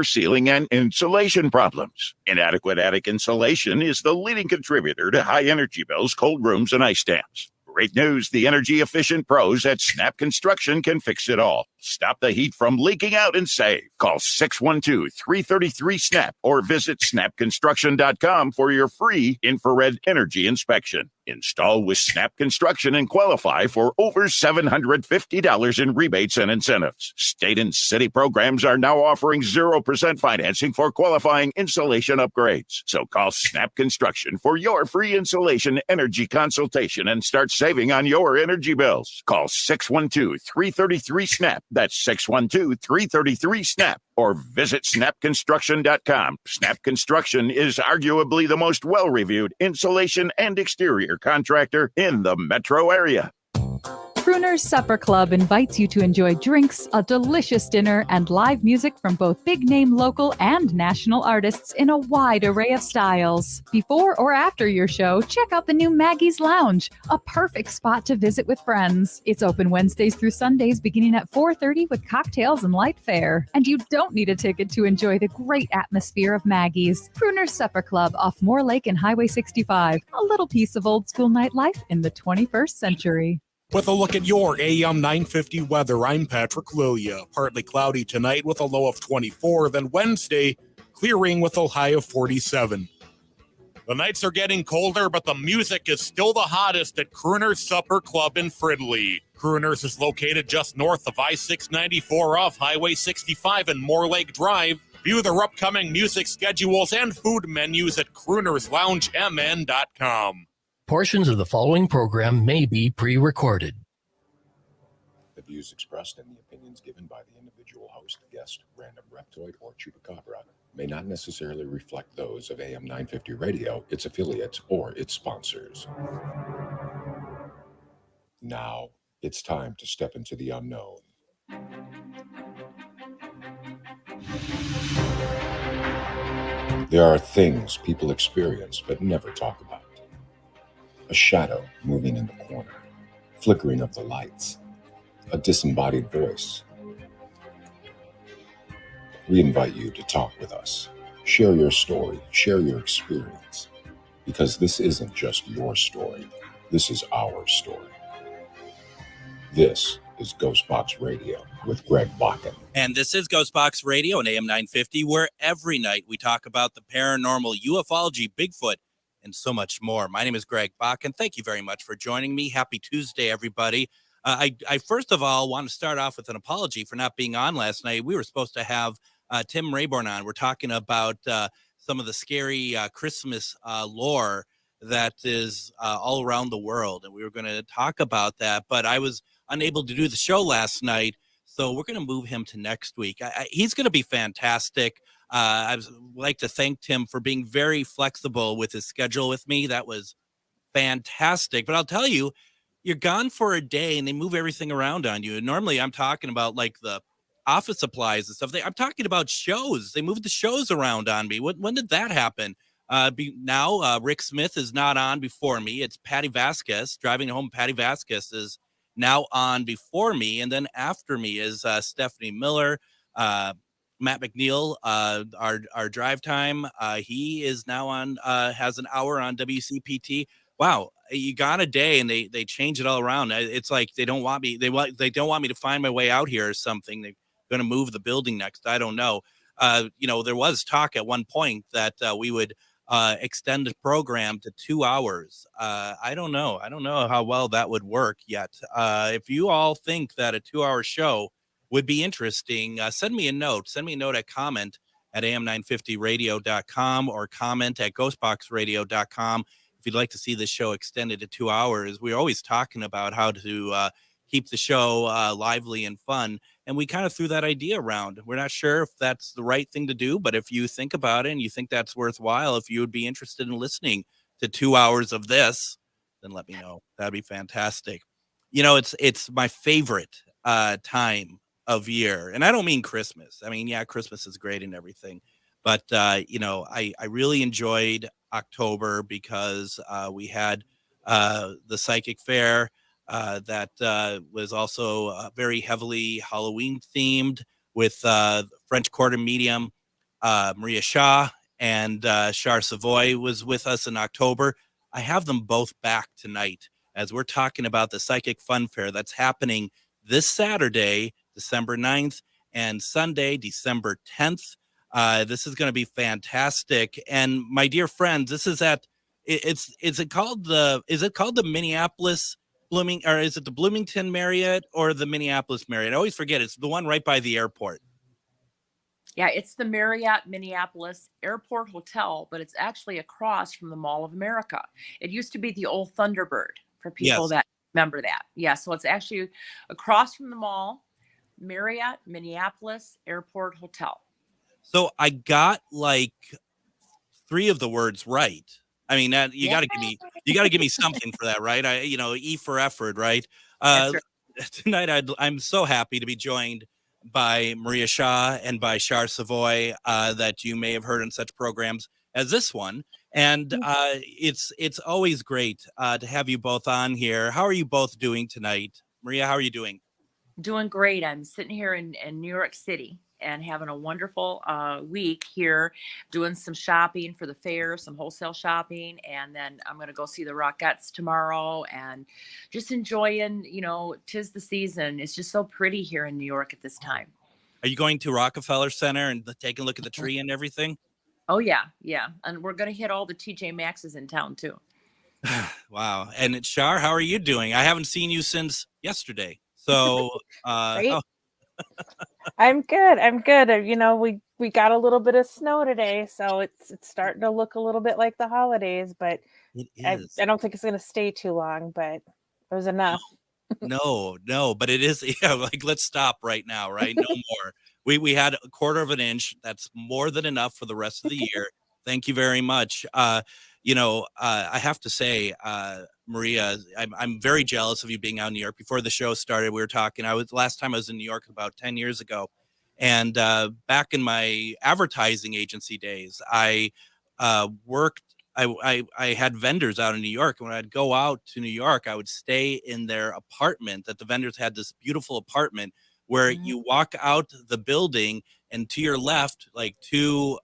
ceiling and insulation problems. Inadequate attic insulation is the leading contributor to high energy bills, cold rooms, and ice dams. Great news, the energy-efficient pros at Snap Construction can fix it all. Stop the heat from leaking out and save. Call 612-333-SNAP or visit snapconstruction.com for your free infrared energy inspection. Install with Snap Construction and qualify for over $750 in rebates and incentives. State and city programs are now offering 0% financing for qualifying insulation upgrades. So call Snap Construction for your free insulation energy consultation and start saving on your energy bills. Call 612-333-SNAP. That's 612-333-SNAP. Or visit snapconstruction.com. Snap Construction is arguably the most well-reviewed insulation and exterior contractor in the metro area. Crooner's Supper Club invites you to enjoy drinks, a delicious dinner, and live music from both big-name local and national artists in a wide array of styles. Before or after your show, check out the new Maggie's Lounge, a perfect spot to visit with friends. It's open Wednesdays through Sundays beginning at 4:30 with cocktails and light fare. And you don't need a ticket to enjoy the great atmosphere of Maggie's. Crooner's Supper Club off Moore Lake and Highway 65. A little piece of old school nightlife in the 21st century. With a look at your AM 950 weather, I'm Patrick Lilia. Partly cloudy tonight with a low of 24, then Wednesday, clearing with a high of 47. The nights are getting colder, but the music is still the hottest at Crooner's Supper Club in Fridley. Crooner's is located just north of I-694 off Highway 65 and Moore Lake Drive. View their upcoming music schedules and food menus at croonersloungemn.com. Portions of the following program may be pre-recorded. The views expressed and the opinions given by the individual host, guest, random reptoid, or chupacabra may not necessarily reflect those of AM 950 Radio, its affiliates, or its sponsors. Now, it's time to step into the unknown. There are things people experience but never talk about. A shadow moving in the corner, flickering of the lights, a disembodied voice. We invite you to talk with us. Share your story, share your experience, because this isn't just your story, this is our story. This is GhostBox Radio with Greg Bakun. And this is GhostBox Radio on AM 950, where every night we talk about the paranormal, ufology, Bigfoot, and so much more. My name is Greg Bakun. Thank you very much for joining me. Happy Tuesday, everybody. I first of all want to start off with an apology for not being on last night. We were supposed to have Tim Rayborn on. We're talking about some of the scary Christmas lore that is all around the world, and we were going to talk about that, but I was unable to do the show last night, so we're going to move him to next week. He's going to be fantastic. I would like to thank Tim for being very flexible with his schedule with me. That was fantastic. But I'll tell you, you're gone for a day and they move everything around on you. And normally I'm talking about like the office supplies and stuff. I'm talking about shows. They moved the shows around on me. When did that happen? Now Rick Smith is not on before me. It's Patty Vasquez. Driving Home Patty Vasquez is now on before me. And then after me is Stephanie Miller, Matt McNeil, our drive time. He is now on, has an hour on WCPT. Wow, you got a day, and they change it all around. It's like they don't want me. They don't want me to find my way out here or something. They're going to move the building next. I don't know. There was talk at one point that we would extend the program to 2 hours. I don't know. I don't know how well that would work yet. If you all think that a 2-hour show would be interesting, send me a note. Send me a note at comment at am950radio.com or comment at ghostboxradio.com if you'd like to see the show extended to 2 hours. We're always talking about how to keep the show lively and fun, and we kind of threw that idea around. We're not sure if that's the right thing to do, but if you think about it and you think that's worthwhile, if you would be interested in listening to 2 hours of this, then let me know. That'd be fantastic. It's my favorite time of year. And I don't mean Christmas. I mean, yeah, Christmas is great and everything. But, I really enjoyed October because we had the psychic fair that was also very heavily Halloween themed with French Quarter medium Maria Shaw and Char Savoie was with us in October. I have them both back tonight as we're talking about the Psychic Fun Fair that's happening this Saturday, December 9th, and Sunday, December 10th. This is going to be fantastic. And my dear friends, this is at is it called the Minneapolis or is it the Bloomington Marriott or the Minneapolis Marriott? I always forget. It's the one right by the airport. Yeah, it's the Marriott Minneapolis Airport Hotel, but it's actually across from the Mall of America. It used to be the old Thunderbird for people Yes. that remember that. Yeah, so it's actually across from the mall, Marriott Minneapolis Airport Hotel. So I got like 3 of the words right. I mean, that you got to give me something for that, right? E for effort, right? That's right. Tonight, I'm so happy to be joined by Maria Shaw and by Char Savoie, that you may have heard in such programs as this one. And it's always great to have you both on here. How are you both doing tonight? Maria, how are you doing? Doing great. I'm sitting here in New York City and having a wonderful week here, doing some shopping for the fair, some wholesale shopping, and then I'm going to go see the Rockettes tomorrow and just enjoying, 'tis the season. It's just so pretty here in New York at this time. Are you going to Rockefeller Center and taking a look at the tree and everything? Oh, yeah. Yeah. And we're going to hit all the TJ Maxx's in town, too. Wow. And Char, how are you doing? I haven't seen you since yesterday. So, Right? I'm good. I'm good. We got a little bit of snow today, so it's starting to look a little bit like the holidays, but it I is. don't think it's going to stay too long, but it was enough. No, but it is. Yeah, like let's stop right now, right? No more. We had a quarter of an inch. That's more than enough for the rest of the year. Thank you very much. I have to say, Maria, I'm very jealous of you being out in New York. Before the show started, we were talking. Last time I was in New York about 10 years ago, and back in my advertising agency days, I worked. I had vendors out in New York, and when I'd go out to New York, I would stay in their apartment. That the vendors had this beautiful apartment where you walk out the building, and to your left, like 2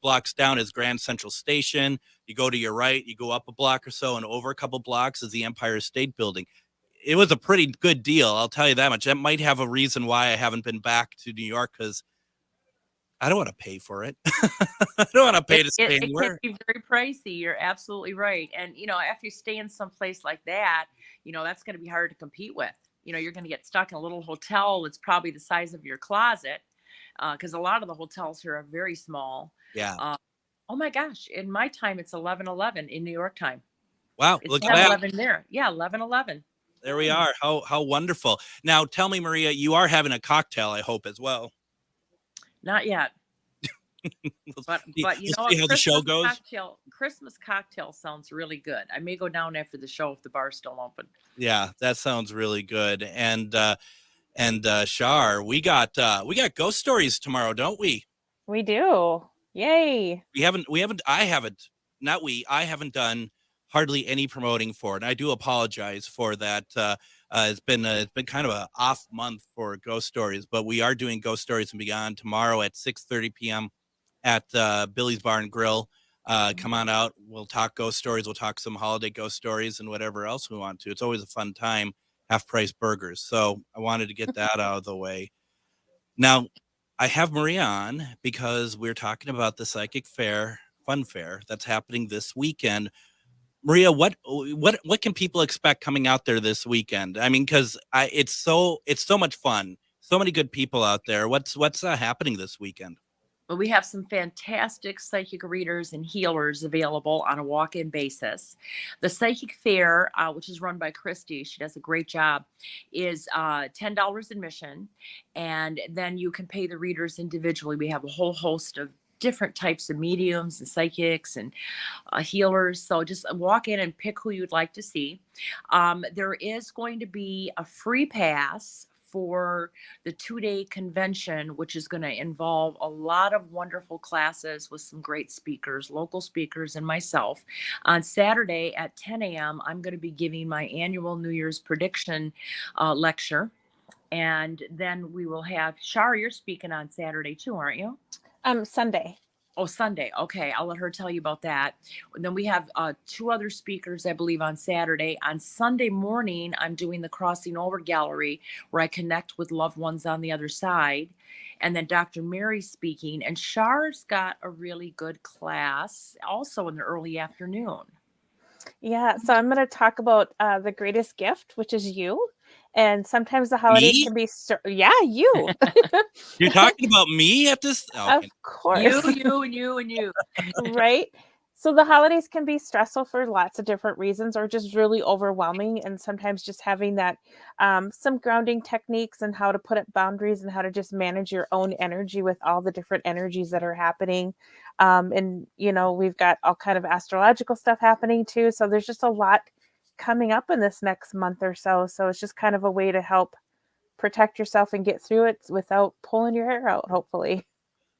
blocks down, is Grand Central Station. You go to your right, you go up a block or so, and over a couple blocks is the Empire State Building. It was a pretty good deal, I'll tell you that much. That might have a reason why I haven't been back to New York, because I don't want to pay for it. I don't want to pay to stay anywhere. It can be very pricey. You're absolutely right. And, after you stay in some place like that, that's going to be hard to compete with. You're going to get stuck in a little hotel that's probably the size of your closet, because a lot of the hotels here are very small. Yeah. Oh my gosh. In my time, it's 11:11 in New York time. Wow. It's Look at that. 11 there. Yeah, 11:11. There we are. How wonderful. Now, tell me, Maria, you are having a cocktail, I hope, as well. Not yet. But see how the show goes. Christmas cocktail sounds really good. I may go down after the show if the bar's still open. Yeah, that sounds really good. And Char, we got ghost stories tomorrow, don't we? We do. Yay. I haven't done hardly any promoting for it. And I do apologize for that. It's been kind of an off month for ghost stories, but we are doing Ghost Stories and Beyond tomorrow at 6:30 p.m. at Billy's Bar and Grill. Come on out. We'll talk ghost stories. We'll talk some holiday ghost stories and whatever else we want to. It's always a fun time. Half-price burgers. So I wanted to get that out of the way. Now, I have Maria on because we're talking about the Psychic Fun Fair that's happening this weekend. Maria, what can people expect coming out there this weekend? I mean, because it's so much fun. So many good people out there. What's happening this weekend? Well, we have some fantastic psychic readers and healers available on a walk-in basis. The Psychic Fair, which is run by Christy, she does a great job, is $10 admission, and then you can pay the readers individually. We have a whole host of different types of mediums and psychics and healers. So just walk in and pick who you'd like to see. There is going to be a free pass for the 2-day convention, which is going to involve a lot of wonderful classes with some great speakers, local speakers, and myself. On Saturday at 10 a.m., I'm going to be giving my annual New Year's prediction lecture. And then we will have Char, you're speaking on Saturday too, aren't you? Sunday. Oh, Sunday. Okay, I'll let her tell you about that. And then we have 2 other speakers, I believe, on Saturday. On Sunday morning, I'm doing the Crossing Over Gallery, where I connect with loved ones on the other side. And then Dr. Mary speaking, and Char's got a really good class also in the early afternoon. Yeah, so I'm going to talk about the greatest gift, which is you. And sometimes the holidays Me? can be yeah, you. You're talking about me at this? Of Okay. course. And you. Right? So the holidays can be stressful for lots of different reasons or just really overwhelming. And sometimes just having that some grounding techniques and how to put up boundaries and how to just manage your own energy with all the different energies that are happening. And, we've got all kind of astrological stuff happening too. So there's just a lot coming up in this next month or so. So it's just kind of a way to help protect yourself and get through it without pulling your hair out, hopefully.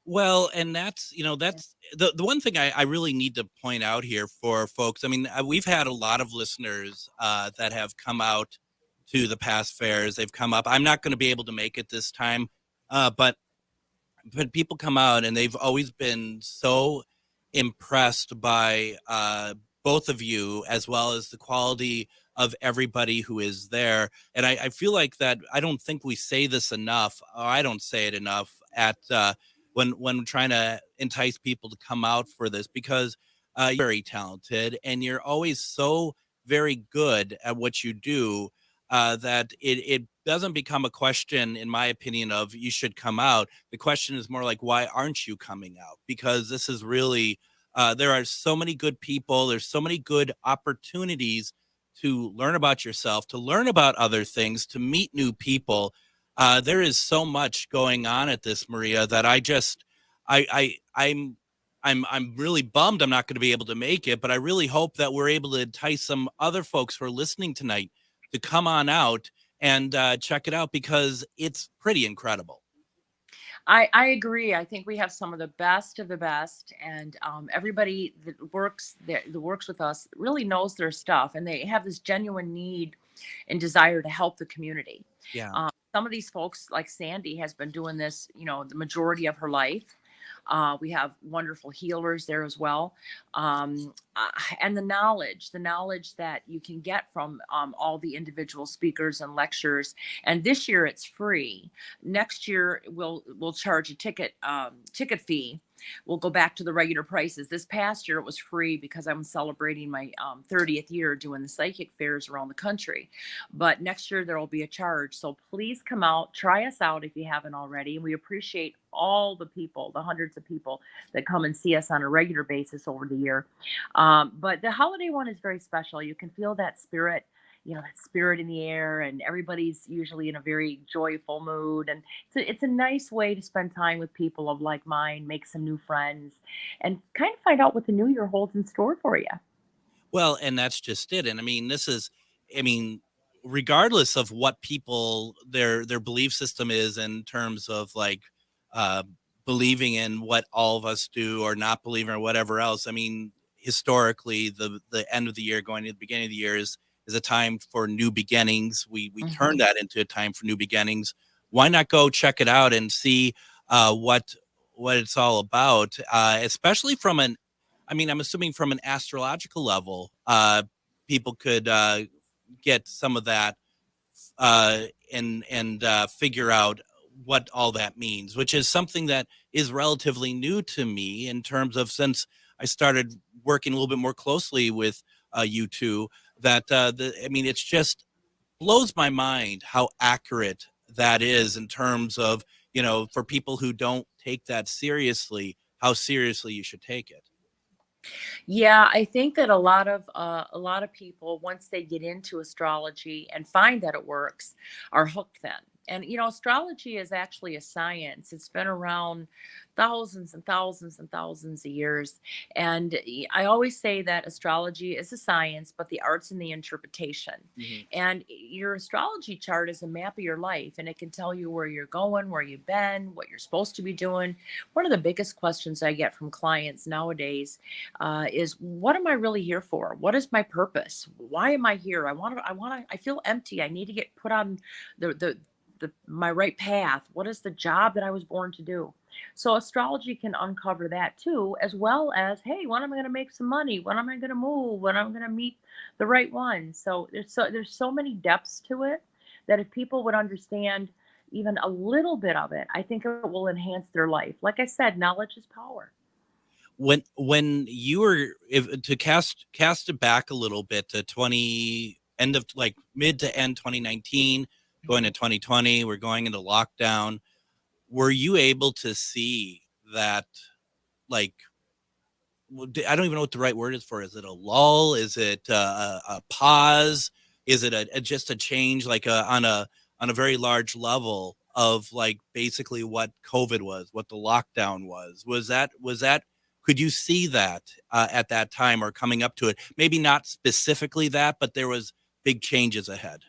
Well, and that's the one thing I really need to point out here for folks. I mean, we've had a lot of listeners that have come out to the past fairs. They've come up. I'm not going to be able to make it this time, but people come out and they've always been so impressed by both of you as well as the quality of everybody who is there. And I feel like that I don't think we say this enough, or I don't say it enough at when trying to entice people to come out for this, because you're very talented and you're always so very good at what you do, that it doesn't become a question, in my opinion, of you should come out. The question is more like, why aren't you coming out? Because this is really, there are so many good people. There's so many good opportunities to learn about yourself, to learn about other things, to meet new people. There is so much going on at this, Maria, that I'm really bummed I'm not going to be able to make it, but I really hope that we're able to entice some other folks who are listening tonight to come on out and check it out, because it's pretty incredible. I agree. I think we have some of the best, and everybody that works with us really knows their stuff, and they have this genuine need and desire to help the community. Yeah. Some of these folks, like Sandy, has been doing this, the majority of her life. We have wonderful healers there as well. And the knowledge that you can get from all the individual speakers and lectures. And this year it's free. Next year we'll charge a ticket fee. We'll go back to the regular prices. This past year it was free because I'm celebrating my 30th year doing the psychic fairs around the country. But next year there will be a charge. So please come out, try us out if you haven't already. We appreciate all the people, the hundreds of people that come and see us on a regular basis over the year. But the holiday one is very special. You can feel that spirit, that spirit in the air, and everybody's usually in a very joyful mood. And it's a nice way to spend time with people of like mind, make some new friends, and kind of find out what the new year holds in store for you. Well, and that's just it. And I mean, regardless of what people their belief system is in terms of like uh, believing in what all of us do or not believing or whatever else. I mean, historically, the end of the year going to the beginning of the year is a time for new beginnings. We turn that into a time for new beginnings. Why not go check it out and see what it's all about, especially from I'm assuming from an astrological level, people could get some of that and figure out what all that means, which is something that is relatively new to me in terms of, since I started working a little bit more closely with you two, that it's just blows my mind how accurate that is in terms of, for people who don't take that seriously, how seriously you should take it. Yeah, I think that a lot of people, once they get into astrology and find that it works, are hooked then. And astrology is actually a science. It's been around thousands and thousands and thousands of years. And I always say that astrology is a science, but the art's in the interpretation. And your astrology chart is a map of your life, and it can tell you where you're going, where you've been, what you're supposed to be doing. One of the biggest questions I get from clients nowadays is, what am I really here for? What is my purpose? Why am I here? I feel empty. I need to get put on my right path. What is the job that I was born to do? So astrology can uncover that too, as well as, hey, when am I going to make some money? When am I going to move? When am I going to meet the right one? So there's so many depths to it that if people would understand even a little bit of it, I think it will enhance their life. Like I said, knowledge is power. When you were, if to cast it back a little bit to end of like mid to end 2019, going to 2020, we're going into lockdown. Were you able to see that, like, I don't even know what the right word is for? Is it a lull? Is it a pause? Is it just a change, like on a very large level of like basically what COVID was, what the lockdown was? Was that? Could you see that at that time or coming up to it? Maybe not specifically that, but there was big changes ahead.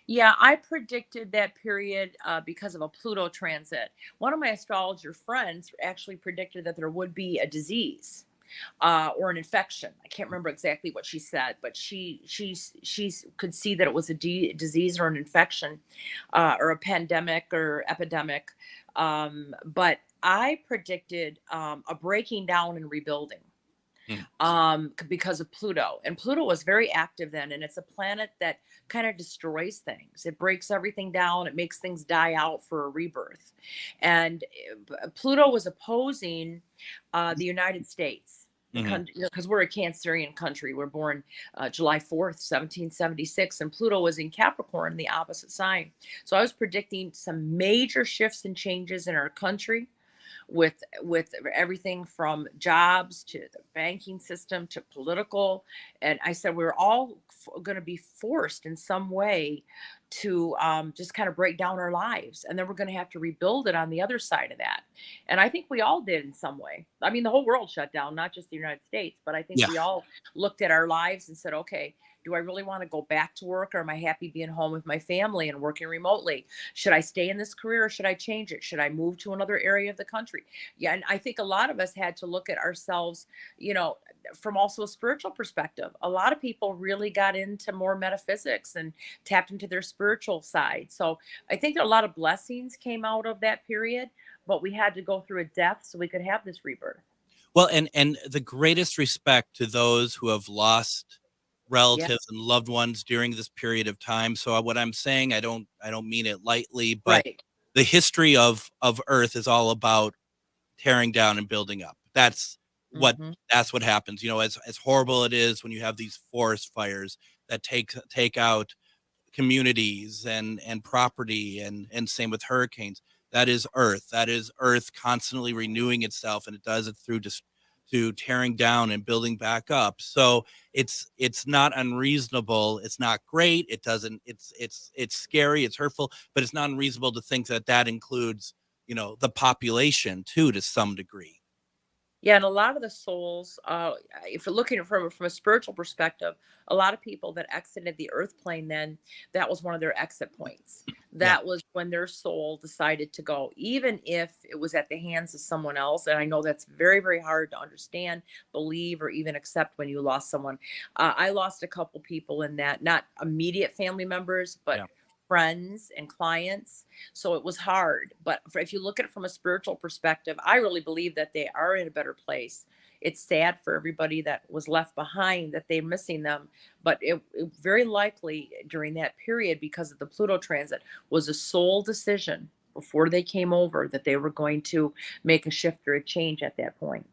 Yeah, I predicted that period because of a Pluto transit. One of my astrologer friends actually predicted that there would be a disease or an infection. I can't remember exactly what she said, but she could see that it was a disease or an infection or a pandemic or epidemic. But I predicted a breaking down and rebuilding because of Pluto. And Pluto was very active then, and it's a planet that kind of destroys things. It breaks everything down, it makes things die out for a rebirth. And Pluto was opposing the United States. Because we're a Cancerian country. We're born July 4th, 1776, and Pluto was in Capricorn, the opposite sign. So I was predicting some major shifts and changes in our country with everything from jobs to the banking system to political. And I said we're all going to be forced in some way to just kind of break down our lives, and then we're going to have to rebuild it on the other side of that. And I think we all did in some way. I mean, the whole world shut down, not just the United States, but I think we all looked at our lives and said, okay, do I really want to go back to work, or am I happy being home with my family and working remotely? Should I stay in this career, or should I change it? Should I move to another area of the country? Yeah, and I think a lot of us had to look at ourselves, from also a spiritual perspective. A lot of people really got into more metaphysics and tapped into their spiritual side. So I think that a lot of blessings came out of that period, but we had to go through a death so we could have this rebirth. Well, and the greatest respect to those who have lost relatives and loved ones during this period of time. So what I'm saying, I don't mean it lightly, but the history of Earth is all about tearing down and building up. That's what happens. As horrible it is when you have these forest fires that take out communities and property, and same with hurricanes. That is Earth. That is Earth constantly renewing itself, and it does it through to tearing down and building back up. So it's not unreasonable. It's not great. It's scary. It's hurtful, but it's not unreasonable to think that includes, the population too, to some degree. Yeah, and a lot of the souls, if you're looking from a spiritual perspective, a lot of people that exited the earth plane, then that was one of their exit points. That was when their soul decided to go, even if it was at the hands of someone else. And I know that's very, very hard to understand, believe, or even accept when you lost someone. I lost a couple people in that, not immediate family members, but friends and clients. So it was hard. But if you look at it from a spiritual perspective, I really believe that they are in a better place. It's sad for everybody that was left behind that they're missing them. But it very likely during that period, because of the Pluto transit, was a soul decision before they came over that they were going to make a shift or a change at that point.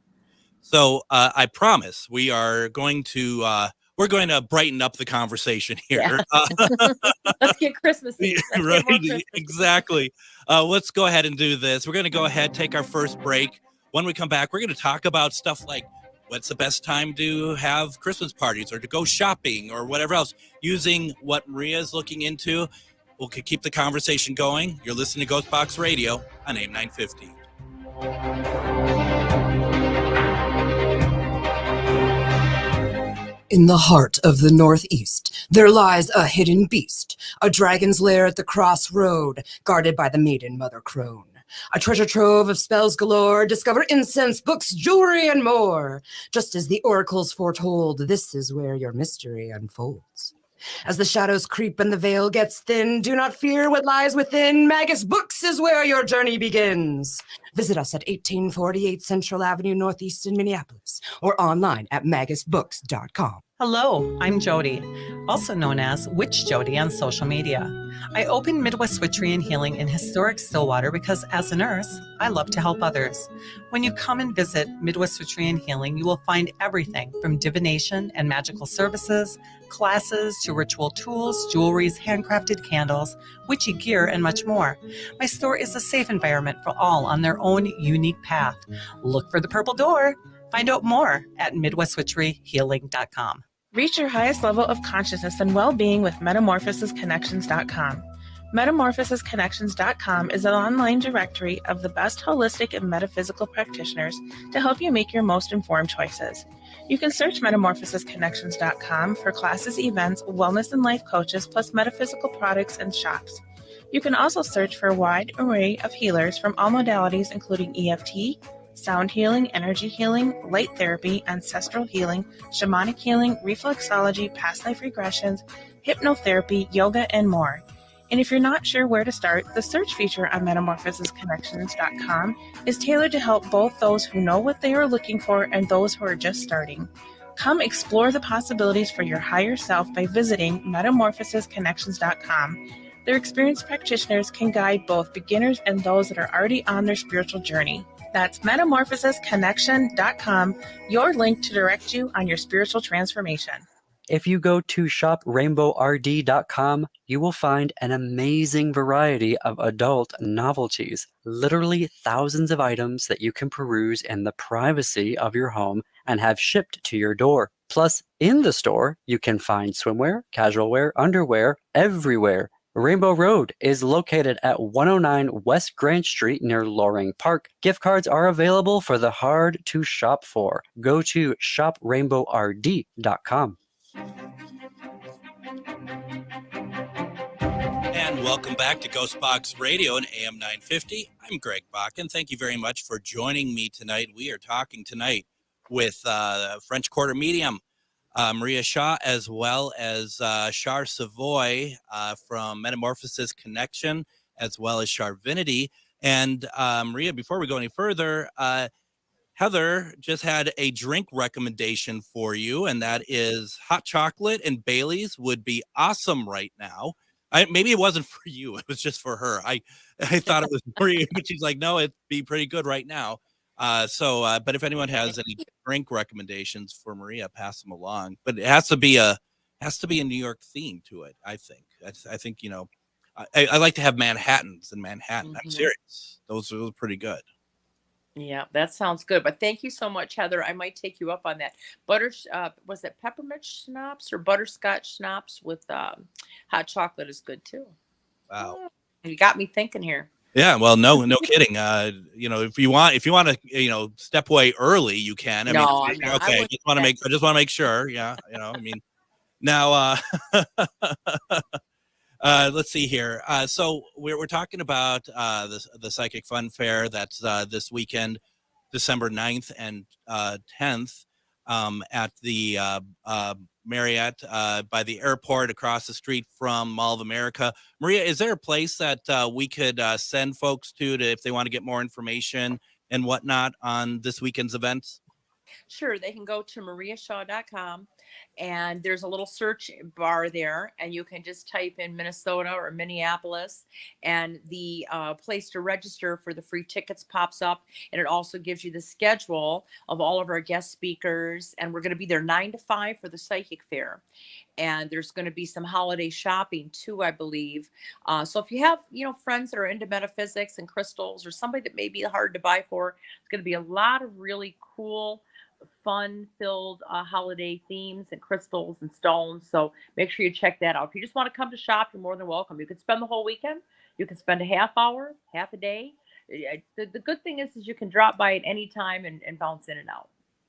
So I promise we are going to we're going to brighten up the conversation here. Let's get Christmassy. Right, exactly. Let's go ahead and do this. We're going to go ahead, take our first break. When we come back, we're going to talk about stuff like what's the best time to have Christmas parties or to go shopping or whatever else, using what Maria is looking into. We'll keep the conversation going. You're listening to GhostBox Radio on AM 950. In the heart of the Northeast, there lies a hidden beast, a dragon's lair at the crossroad, guarded by the maiden Mother Crone. A treasure trove of spells galore, discover incense, books, jewelry, and more. Just as the oracles foretold, this is where your mystery unfolds. As the shadows creep and the veil gets thin, do not fear what lies within. Magus Books is where your journey begins. Visit us at 1848 Central Avenue Northeast in Minneapolis or online at magusbooks.com. Hello, I'm Jody, also known as Witch Jody on social media. I opened Midwest Witchery and Healing in historic Stillwater because as a nurse, I love to help others. When you come and visit Midwest Witchery and Healing, you will find everything from divination and magical services, classes to ritual tools, jewelries, handcrafted candles, witchy gear, and much more. My store is a safe environment for all on their own unique path. Look for the purple door. Find out more at MidwestWitcheryHealing.com. Reach your highest level of consciousness and well-being with MetamorphosisConnections.com. MetamorphosisConnections.com is an online directory of the best holistic and metaphysical practitioners to help you make your most informed choices. You can search MetamorphosisConnections.com for classes, events, wellness and life coaches, plus metaphysical products and shops. You can also search for a wide array of healers from all modalities, including EFT, sound healing, energy healing, light therapy, ancestral healing, shamanic healing, reflexology, past life regressions, hypnotherapy, yoga, and more. And if you're not sure where to start, the search feature on MetamorphosisConnections.com is tailored to help both those who know what they are looking for and those who are just starting. Come explore the possibilities for your higher self by visiting MetamorphosisConnections.com. Their experienced practitioners can guide both beginners and those that are already on their spiritual journey. That's MetamorphosisConnection.com, your link to direct you on your spiritual transformation. If you go to shoprainbowrd.com, you will find an amazing variety of adult novelties, literally thousands of items that you can peruse in the privacy of your home and have shipped to your door. Plus, in the store, you can find swimwear, casual wear, underwear, everywhere. Rainbow Road is located at 109 West Grand Street near Loring Park. Gift cards are available for the hard to shop for. Go to shoprainbowrd.com. And welcome back to GhostBox Radio and AM 950. I'm Greg Bakun. Thank you very much for joining me tonight. We are talking tonight with French Quarter Medium, Maria Shaw, as well as Char Savoie from Metamorphosis Connection, as well as Charvinity. And Maria, before we go any further, Heather just had a drink recommendation for you, and that is hot chocolate and Bailey's would be awesome right now. Maybe it wasn't for you. It was just for her. I thought it was for you, but she's like, no, it'd be pretty good right now. But if anyone has any drink recommendations for Maria, pass them along. But it has to be a New York theme to it. I think. I think I like to have Manhattans in Manhattan. Mm-hmm. I'm serious. Those are pretty good. Yeah, that sounds good. But thank you so much, Heather. I might take you up on that. Was it peppermint schnapps or butterscotch schnapps with hot chocolate is good too. Wow, you got me thinking here. Yeah, well, no kidding. If you want to, step away early, you can. I mean, okay. I just want to make sure. Yeah, now, let's see here. So we're talking about the Psychic Fun Fair that's this weekend, December 9th and 10th, at the Marriott by the airport across the street from Mall of America. Maria, is there a place that we could send folks to if they want to get more information and whatnot on this weekend's events? Sure, they can go to mariashaw.com and there's a little search bar there, and you can just type in Minnesota or Minneapolis, and the place to register for the free tickets pops up, and it also gives you the schedule of all of our guest speakers, and we're going to be there 9 to 5 for the Psychic Fair, and there's going to be some holiday shopping too, I believe. So if you have friends that are into metaphysics and crystals, or somebody that may be hard to buy for, it's going to be a lot of really cool, fun-filled holiday themes and crystals and stones. So make sure you check that out. If you just want to come to shop, you're more than welcome. You can spend the whole weekend. You can spend a half hour, half a day. The good thing is you can drop by at any time and bounce in and out.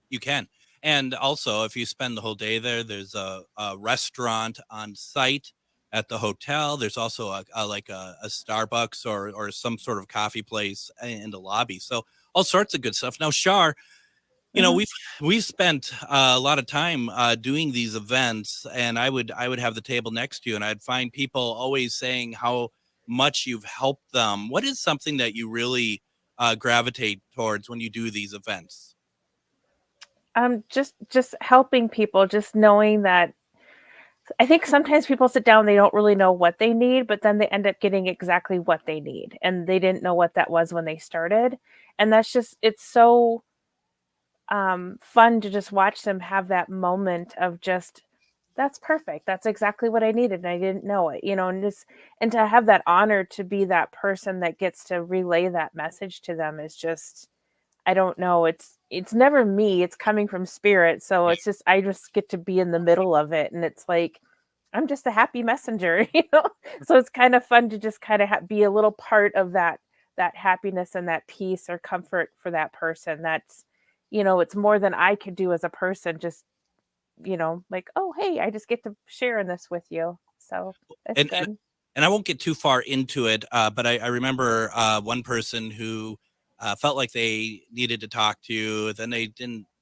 You can. And also, if you spend the whole day there, there's a restaurant on site at the hotel. There's also a Starbucks or some sort of coffee place in the lobby. So all sorts of good stuff. Now, Char, You know, we've spent a lot of time doing these events, and I would have the table next to you, and I'd find people always saying how much you've helped them. What is something that you really gravitate towards when you do these events? Just helping people, just knowing that I think sometimes people sit down, they don't really know what they need, but then they end up getting exactly what they need, and they didn't know what that was when they started. And that's just it's so fun to just watch them have that moment of just that's perfect. That's exactly what I needed, and I didn't know it, and to have that honor to be that person that gets to relay that message to them is just I don't know. It's never me. It's coming from spirit. So it's just I just get to be in the middle of it, and it's like I'm just a happy messenger, So it's kind of fun to just kind of be a little part of that happiness and that peace or comfort for that person. That's it's more than I could do as a person. Just like, oh hey, I just get to share in this with you. So it's And good. and I won't get too far into it, but I remember one person who felt like they needed to talk to you. Then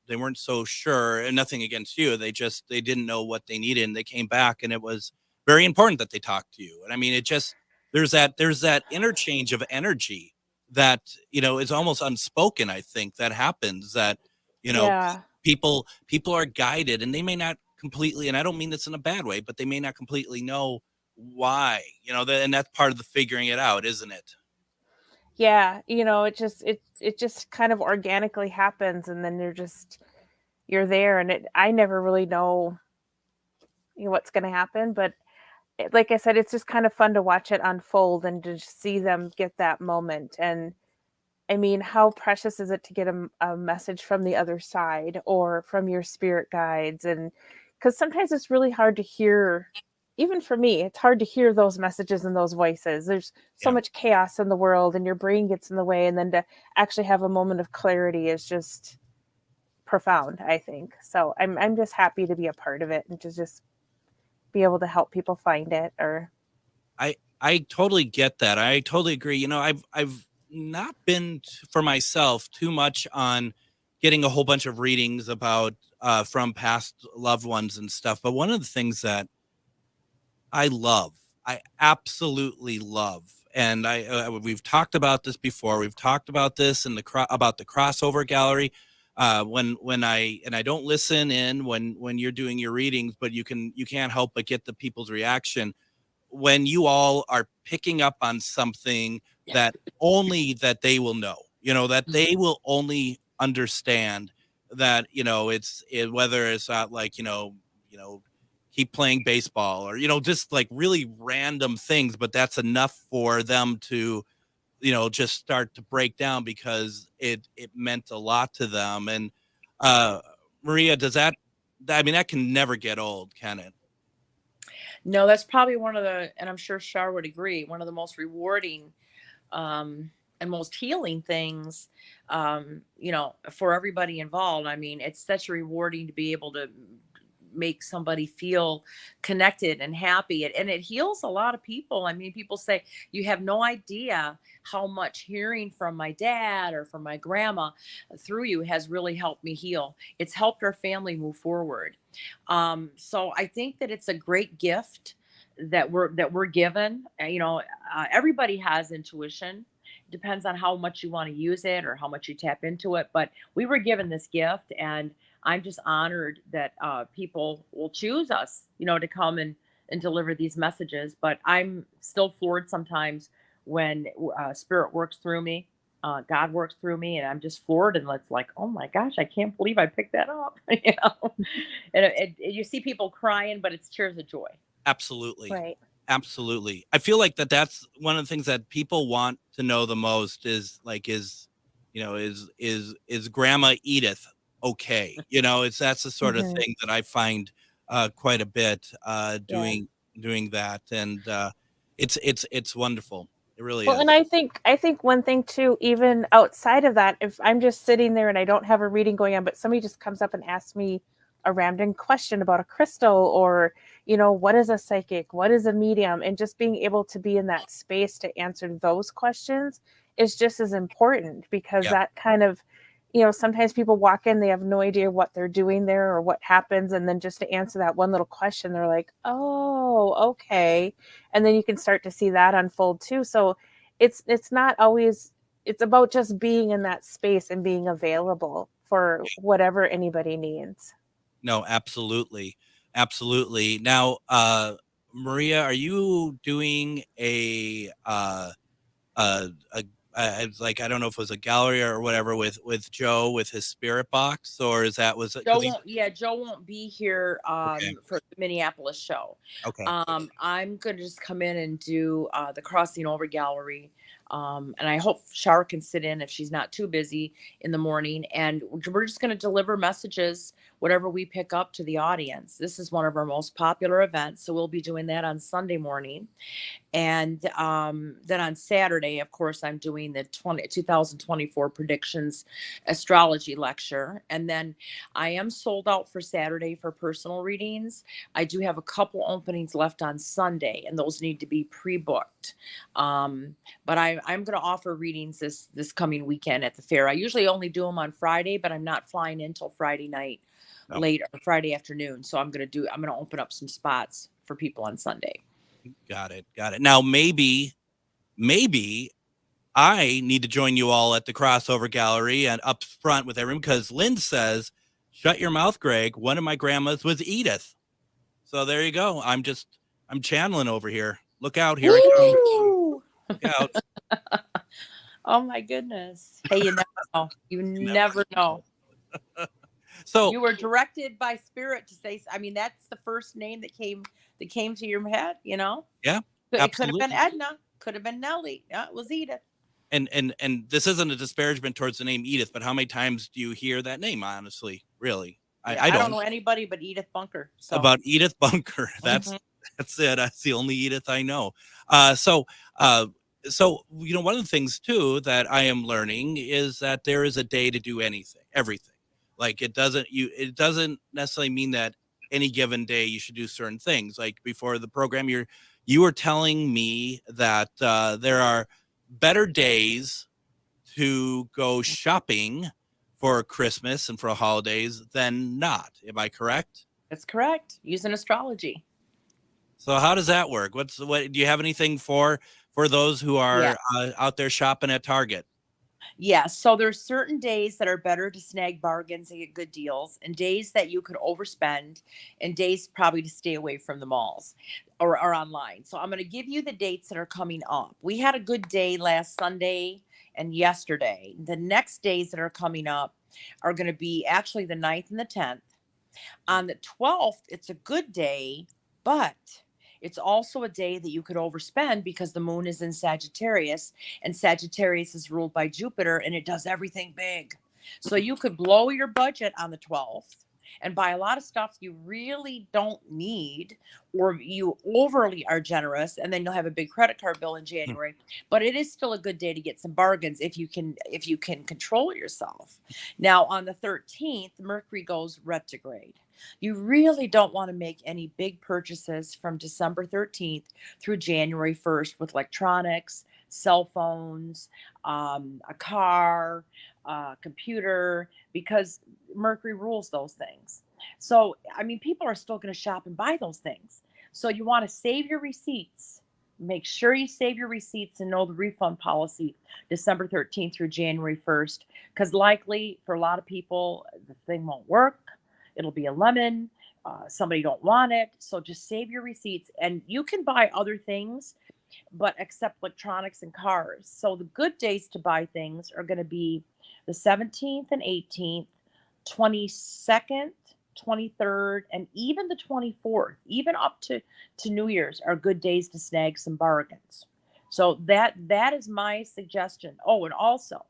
they weren't so sure, and nothing against you. They didn't know what they needed, and they came back, and it was very important that they talked to you. And I mean, it just there's that interchange of energy that is almost unspoken. I think that happens that you know Yeah. people are guided, and they may not completely. And I don't mean this in a bad way, but they may not completely know why, and that's part of the figuring it out, isn't it? Yeah, it just kind of organically happens, and then you're there, and I never really know, what's going to happen, but like I said, it's just kind of fun to watch it unfold and to just see them get that moment. And I mean, how precious is it to get a message from the other side or from your spirit guides? And because sometimes it's really hard to hear, even for me, it's hard to hear those messages and those voices. There's so Yeah. much chaos in the world, and your brain gets in the way. And then to actually have a moment of clarity is just profound, I think. So I'm just happy to be a part of it and to just be able to help people find it or I totally get that. I totally agree. I've not been for myself too much on getting a whole bunch of readings about from past loved ones and stuff. But one of the things that I absolutely love, and we've talked about this before. We've talked about this in about the crossover gallery. When I don't listen in when you're doing your readings, but you can't help but get the people's reaction when you all are picking up on something that only that they will know, that they will only understand that, whether it's not like, keep playing baseball or, just like really random things, but that's enough for them to, just start to break down because it meant a lot to them. And, Maria, I mean, that can never get old, can it? No, that's probably one of the, and I'm sure Shar would agree, one of the most rewarding and most healing things, for everybody involved. I mean, it's such rewarding to be able to make somebody feel connected and happy. And it heals a lot of people. I mean, people say, you have no idea how much hearing from my dad or from my grandma through you has really helped me heal. It's helped our family move forward. So I think that it's a great gift that we're given. Everybody has intuition. Depends on how much you want to use it or how much you tap into it. But we were given this gift, and I'm just honored that people will choose us, to come and deliver these messages. But I'm still floored sometimes when spirit works through me, God works through me, and I'm just floored. And it's like, oh my gosh, I can't believe I picked that up. And you see people crying, but it's tears of joy. Absolutely. right. Absolutely. I feel like that's one of the things that people want to know the most is grandma Edith okay? That's the sort of hmm thing that I find quite a bit Yeah. doing that. And it's wonderful. It really Well, and is. I think one thing too, even outside of that, if I'm just sitting there and I don't have a reading going on, but somebody just comes up and asks me a random question about a crystal or, what is a psychic? What is a medium? And just being able to be in that space to answer those questions is just as important because Yeah. that kind of, sometimes people walk in, they have no idea what they're doing there or what happens. And then just to answer that one little question, they're like, oh, okay. And then you can start to see that unfold too. So it's not always, it's about just being in that space and being available for whatever anybody needs. No, absolutely. Absolutely. Now, Maria, are you doing like, I don't know if it was a gallery or whatever with Joe with his spirit box, or was it Joe because won't, yeah, Joe won't be here okay. for the Minneapolis show. Okay. I'm gonna just come in and do the Crossing Over Gallery. And I hope Char can sit in if she's not too busy in the morning. And we're just gonna deliver messages, whatever we pick up to the audience. This is one of our most popular events, so we'll be doing that on Sunday morning. And then on Saturday, of course, I'm doing the 2024 predictions astrology lecture. And then I am sold out for Saturday for personal readings. I do have a couple openings left on Sunday, and those need to be pre-booked. But I'm going to offer readings this coming weekend at the fair. I usually only do them on Friday, but I'm not flying in till Friday night, late Friday afternoon. So I'm going to open up some spots for people on Sunday. Got it. Now, maybe I need to join you all at the crossover gallery and up front with everyone, because Lynn says, shut your mouth, Greg. One of my grandmas was Edith. So there you go. I'm channeling over here. Look out, here I come. Look out. Oh my goodness. Hey, you never know. You never know. So you were directed by spirit to say, I mean, that's the first name that came to your head, Yeah, it could have been absolutely. Edna, could have been Nellie. It was Edith. And this isn't a disparagement towards the name Edith, but how many times do you hear that name, honestly? Really? I don't know anybody but Edith Bunker. So about Edith Bunker. That's it. That's the only Edith I know. So one of the things too that I am learning is that there is a day to do everything. Like it doesn't necessarily mean that any given day you should do certain things. Like before the program, you were telling me that there are better days to go shopping for Christmas and for holidays than not. Am I correct? That's correct. Using astrology. So how does that work? What do you have anything for those who are out there shopping at Target? Yes. So there's certain days that are better to snag bargains and get good deals, and days that you could overspend, and days probably to stay away from the malls or online. So I'm going to give you the dates that are coming up. We had a good day last Sunday and yesterday. The next days that are coming up are going to be actually the 9th and the 10th. On the 12th, it's a good day, but it's also a day that you could overspend because the moon is in Sagittarius, and Sagittarius is ruled by Jupiter, and it does everything big. So you could blow your budget on the 12th and buy a lot of stuff you really don't need, or you overly are generous, and then you'll have a big credit card bill in January. But it is still a good day to get some bargains if you can control yourself. Now on the 13th, Mercury goes retrograde. You really don't want to make any big purchases from December 13th through January 1st with electronics, cell phones, a car, computer, because Mercury rules those things. So, I mean, people are still going to shop and buy those things. So you want to save your receipts. Make sure you save your receipts and know the refund policy December 13th through January 1st, because likely for a lot of people, the thing won't work. It'll be a lemon. Somebody don't want it. So just save your receipts, and you can buy other things, but except electronics and cars. So the good days to buy things are going to be the 17th and 18th, 22nd, 23rd, and even the 24th, even up to New Year's are good days to snag some bargains. So that is my suggestion. Oh, and also,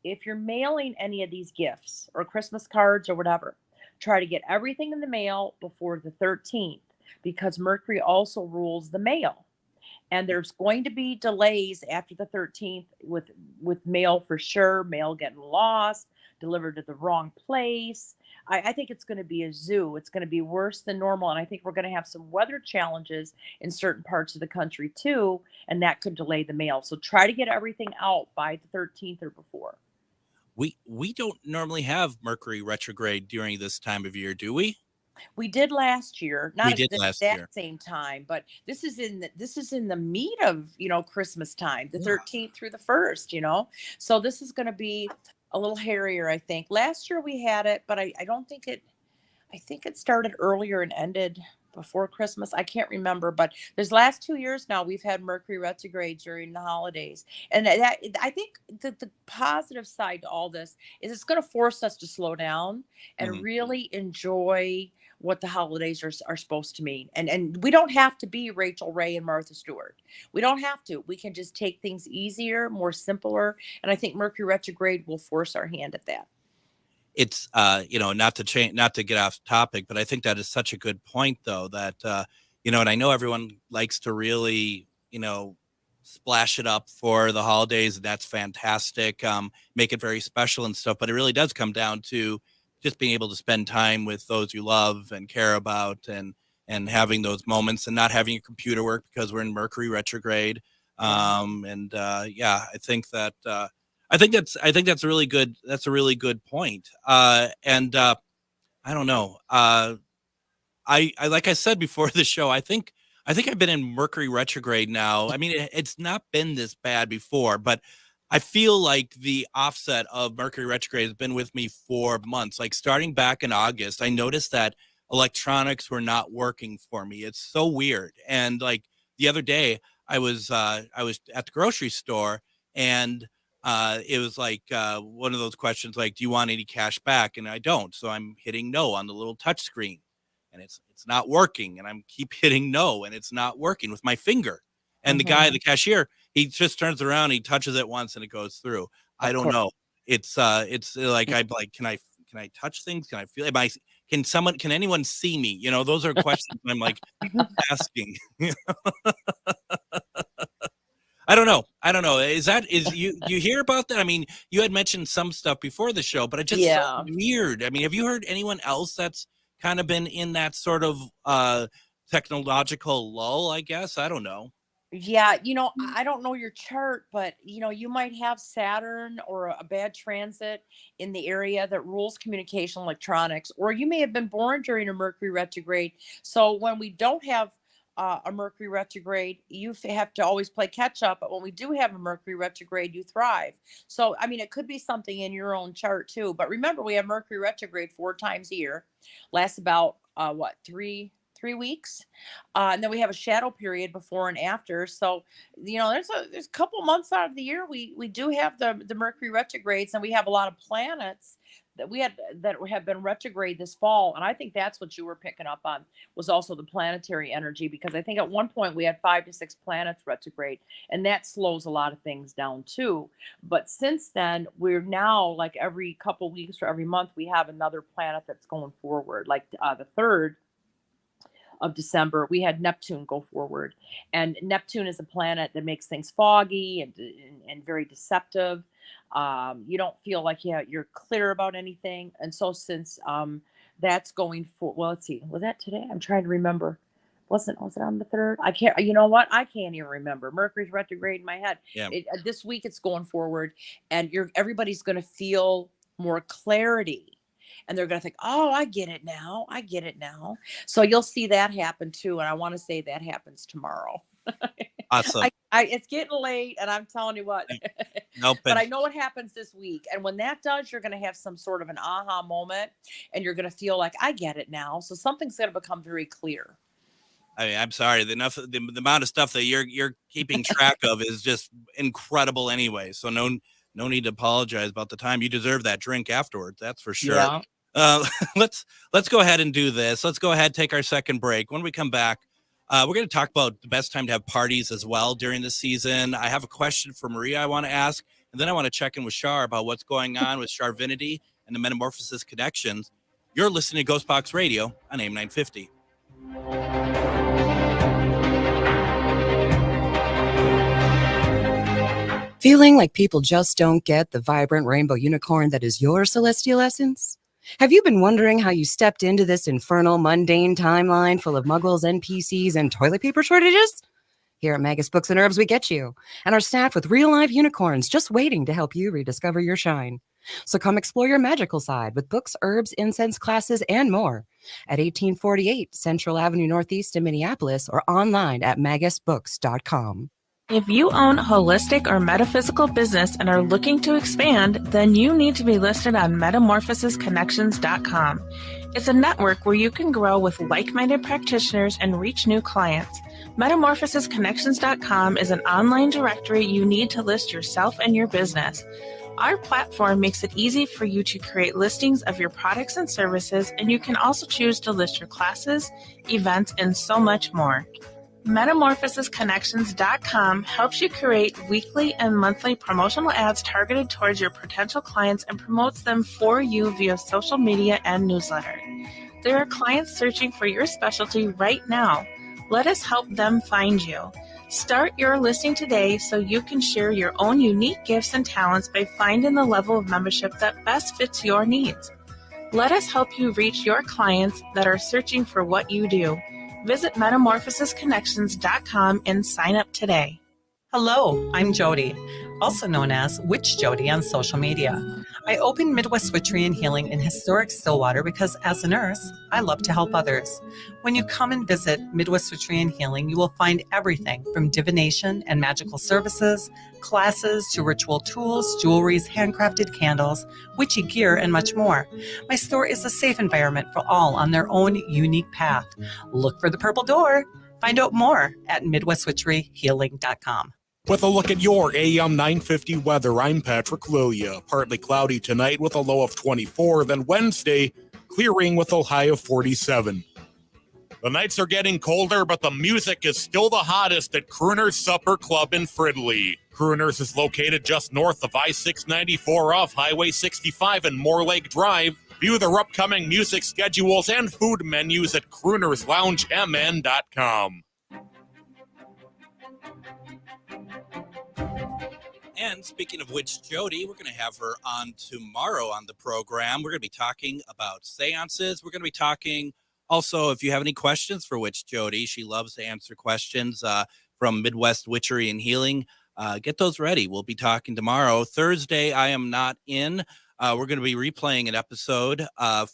if you're mailing any of these gifts or Christmas cards or whatever, try to get everything in the mail before the 13th, because Mercury also rules the mail. And there's going to be delays after the 13th with mail for sure, mail getting lost, delivered to the wrong place. I think it's going to be a zoo. It's going to be worse than normal. And I think we're going to have some weather challenges in certain parts of the country too. And that could delay the mail. So try to get everything out by the 13th or before. We don't normally have Mercury retrograde during this time of year, do we? We did last year, We not at did the last exact year. same time, but this is in the meat of, Christmas time, the 13th through the 1st. So this is going to be a little hairier, I think. Last year we had it, but I don't think I think it started earlier and ended before Christmas. I can't remember, but there's last 2 years now we've had Mercury retrograde during the holidays, and that I think the positive side to all this is it's going to force us to slow down and Mhm. really enjoy what the holidays are supposed to mean. And we don't have to be Rachel Ray and Martha Stewart. We don't have to. We can just take things easier, more simpler, and I think Mercury retrograde will force our hand at that. It's not to change, not to get off topic, but I think that is such a good point, though, that and I know everyone likes to really splash it up for the holidays, and that's fantastic. Make it very special and stuff, but it really does come down to just being able to spend time with those you love and care about, and having those moments, and not having your computer work because we're in Mercury retrograde. I think that. I think that's a really good. That's a really good point. I don't know. I like I said before the show, I think I've been in Mercury retrograde now. I mean, it's not been this bad before, but I feel like the offset of Mercury retrograde has been with me for months. Like starting back in August, I noticed that electronics were not working for me. It's so weird. And like the other day, I was at the grocery store, and it was like one of those questions like, do you want any cash back? And I don't. So I'm hitting no on the little touch screen, and it's not working. And I'm keep hitting no, and it's not working with my finger. And the guy, the cashier, he just turns around, he touches it once, and it goes through. I Of don't course. know. It's like I'm like, can I touch things? Can I feel? Can anyone see me? Those are questions I'm like asking. I don't know. I don't know. Is you hear about that? I mean, you had mentioned some stuff before the show, but it's just so Yeah. weird. I mean, have you heard anyone else that's kind of been in that sort of technological lull, I guess? I don't know. Yeah, I don't know your chart, but you might have Saturn or a bad transit in the area that rules communication electronics, or you may have been born during a Mercury retrograde. So when we don't have a Mercury retrograde, have to always play catch up. But when we do have a Mercury retrograde, you thrive. So I mean, it could be something in your own chart too. But remember, we have Mercury retrograde 4 times a year, lasts about what, 3 weeks, and then we have a shadow period before and after. So there's a couple months out of the year we do have the Mercury retrogrades, and we have a lot of planets that have been retrograde this fall. And I think that's what you were picking up on, was also the planetary energy, because I think at one point we had 5 to 6 planets retrograde, and that slows a lot of things down too. But since then, we're now like every couple weeks or every month we have another planet that's going forward. Like the 3rd of December, we had Neptune go forward. And Neptune is a planet that makes things foggy and very deceptive. You don't feel like you're clear about anything. And so since that's going for, well, let's see, was that today? I'm trying to remember. Was it on the 3rd? I can't, you know what? I can't even remember. Mercury's retrograde in my head. Yeah. This week it's going forward, and everybody's going to feel more clarity, and they're going to think, oh, I get it now. I get it now. So you'll see that happen too. And I want to say that happens tomorrow. Awesome. It's getting late, and I'm telling you what. Nope. But I know what happens this week. And when that does, you're going to have some sort of an aha moment, and you're going to feel like, I get it now. So something's going to become very clear. I mean, I'm sorry. The amount of stuff that you're keeping track of is just incredible anyway. So no need to apologize about the time. You deserve that drink afterwards. That's for sure. Yeah. Let's go ahead and do this. Let's go ahead, take our second break. When we come back, we're going to talk about the best time to have parties as well during the season. I have a question for Maria I want to ask, and then I want to check in with Char about what's going on with Charvinity and the Metamorphosis connections. You're listening to GhostBox Radio on AM 950. Feeling like people just don't get the vibrant rainbow unicorn that is your celestial essence? Have you been wondering how you stepped into this infernal, mundane timeline full of muggles, NPCs, and toilet paper shortages? Here at Magus Books and Herbs, we get you, and are staffed with real-life unicorns just waiting to help you rediscover your shine. So come explore your magical side with books, herbs, incense classes, and more at 1848 Central Avenue Northeast in Minneapolis or online at magusbooks.com. If you own a holistic or metaphysical business and are looking to expand, then you need to be listed on metamorphosisconnections.com. It's a network where you can grow with like-minded practitioners and reach new clients. Metamorphosisconnections.com is an online directory you need to list yourself and your business. Our platform makes it easy for you to create listings of your products and services, and you can also choose to list your classes, events, and so much more. Metamorphosisconnections.com helps you create weekly and monthly promotional ads targeted towards your potential clients and promotes them for you via social media and newsletter. There are clients searching for your specialty right now. Let us help them find you. Start your listing today so you can share your own unique gifts and talents by finding the level of membership that best fits your needs. Let us help you reach your clients that are searching for what you do. Visit metamorphosisconnections.com and sign up today. Hello, I'm Jody, also known as Witch Jody on social media. I opened Midwest Witchery and Healing in historic Stillwater because as a nurse, I love to help others. When you come and visit Midwest Witchery and Healing, you will find everything from divination and magical services, classes to ritual tools, jewelries, handcrafted candles, witchy gear, and much more. My store is a safe environment for all on their own unique path. Look for the purple door. Find out more at MidwestWitcheryHealing.com. With a look at your AM 950 weather, I'm Patrick Lilia. Partly cloudy tonight with a low of 24, then Wednesday, clearing with a high of 47. The nights are getting colder, but the music is still the hottest at Crooner's Supper Club in Fridley. Crooner's is located just north of I-694 off Highway 65 and Moore Lake Drive. View their upcoming music schedules and food menus at croonersloungemn.com. And speaking of which, Jody, we're going to have her on tomorrow on the program. We're going to be talking about seances. We're going to be talking also, if you have any questions for Witch Jody, she loves to answer questions from Midwest Witchery and Healing. Get those ready. We'll be talking tomorrow. Thursday, I am not in. We're going to be replaying an episode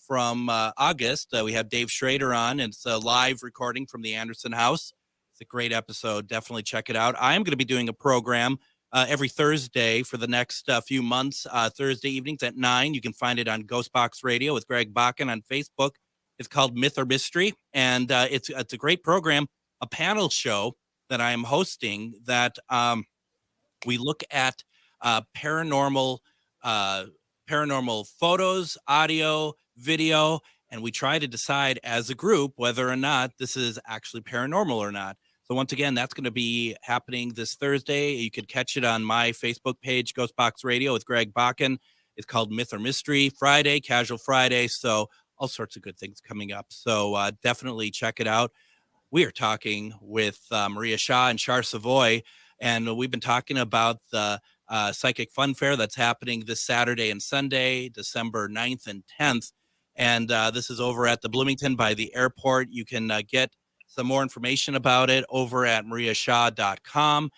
from August. We have Dave Schrader on. It's a live recording from the Anderson House. It's a great episode. Definitely check it out. I am going to be doing a program every Thursday for the next few months, Thursday evenings at 9. You can find it on GhostBox Radio with Greg Bakun on Facebook. It's called Myth or Mystery, and it's a great program, a panel show that I am hosting that we look at paranormal photos, audio, video, and we try to decide as a group whether or not this is actually paranormal or not. So once again, that's going to be happening this Thursday. You can catch it on my Facebook page, GhostBox Radio with Greg Bakun. It's called Myth or Mystery. Friday, Casual Friday. So all sorts of good things coming up. So definitely check it out. We are talking with Maria Shaw and Char Savoie, and we've been talking about the Psychic Fun Fair that's happening this Saturday and Sunday, December 9th and 10th. And this is over at the Bloomington by the airport. You can get some more information about it over at mariashaw.com.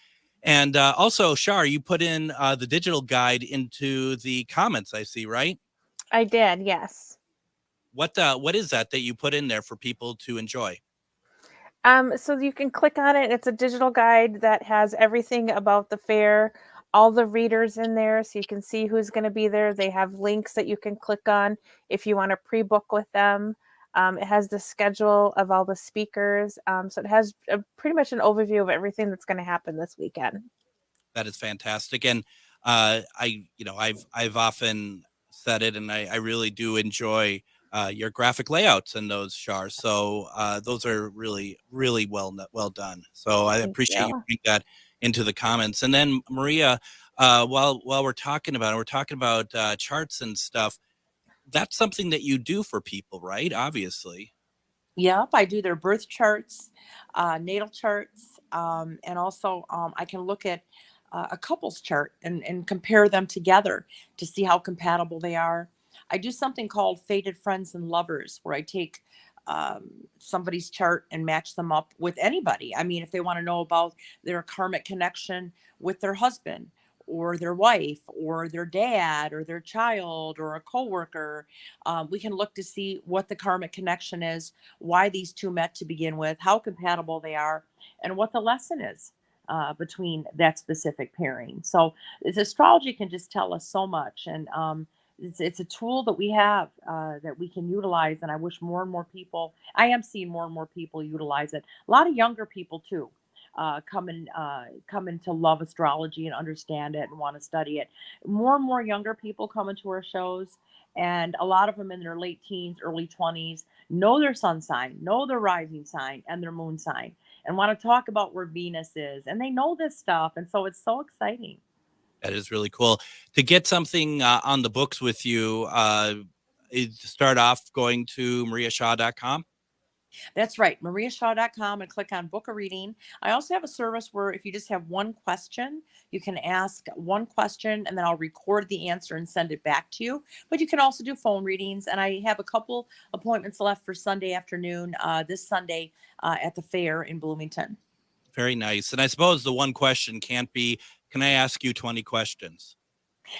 And also, Shar, you put in the digital guide into the comments, I see, right? I did, yes. What is that you put in there for people to enjoy? So you can click on it. It's a digital guide that has everything about the fair, all the readers in there, so you can see who's going to be there. They have links that you can click on if you want to pre-book with them. It has the schedule of all the speakers. So it has pretty much an overview of everything that's going to happen this weekend. That is fantastic. And I've often said it, and I really do enjoy your graphic layouts in those, Char. So those are really, really well done. So I appreciate you putting that into the comments. And then Maria, while we're talking about charts and stuff, that's something that you do for people, right? Obviously. Yep, I do their birth charts, natal charts, and also I can look at a couple's chart and compare them together to see how compatible they are. I do something called Fated Friends and Lovers, where I take somebody's chart and match them up with anybody. I mean, if they want to know about their karmic connection with their husband or their wife or their dad or their child or a coworker. We can look to see what the karmic connection is, why these two met to begin with, how compatible they are, and what the lesson is between that specific pairing. So this astrology can just tell us so much. And it's a tool that we have that we can utilize. And I wish more and more people, I am seeing more and more people utilize it. A lot of younger people too come in to love astrology and understand it and want to study it. More and more younger people come into our shows, and a lot of them in their late teens, early 20s know their sun sign, know their rising sign, and their moon sign, and want to talk about where Venus is. And they know this stuff, and so it's so exciting. That is really cool. To get something on the books with you, start off going to mariashaw.com. That's right, mariashaw.com, and click on book a reading. I also have a service where if you just have one question, you can ask one question and then I'll record the answer and send it back to you. But you can also do phone readings. And I have a couple appointments left for Sunday afternoon, this Sunday at the fair in Bloomington. Very nice. And I suppose the one question can't be, can I ask you 20 questions?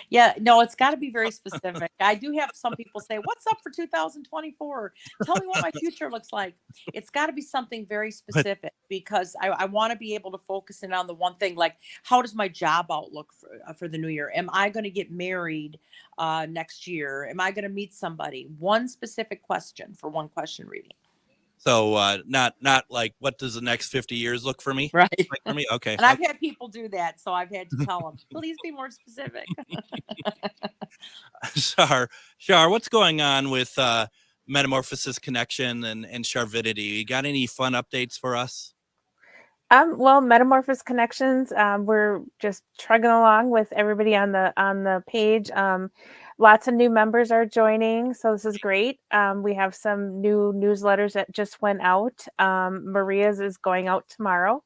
Yeah, no, it's got to be very specific. I do have some people say, "What's up for 2024? Tell me what my future looks like." It's got to be something very specific because I want to be able to focus in on the one thing, like how does my job outlook for the new year? Am I going to get married next year? Am I going to meet somebody? One specific question for one question reading. So not like, what does the next 50 years look for me? Right. Like for me? Okay. And I've had people do that, so I've had to tell them, please be more specific. Char, what's going on with Metamorphosis Connection and Charvidity? You got any fun updates for us? Well, Metamorphosis Connections, we're just trugging along with everybody on the page. Lots of new members are joining, so this is great. We have some new newsletters that just went out. Maria's is going out tomorrow,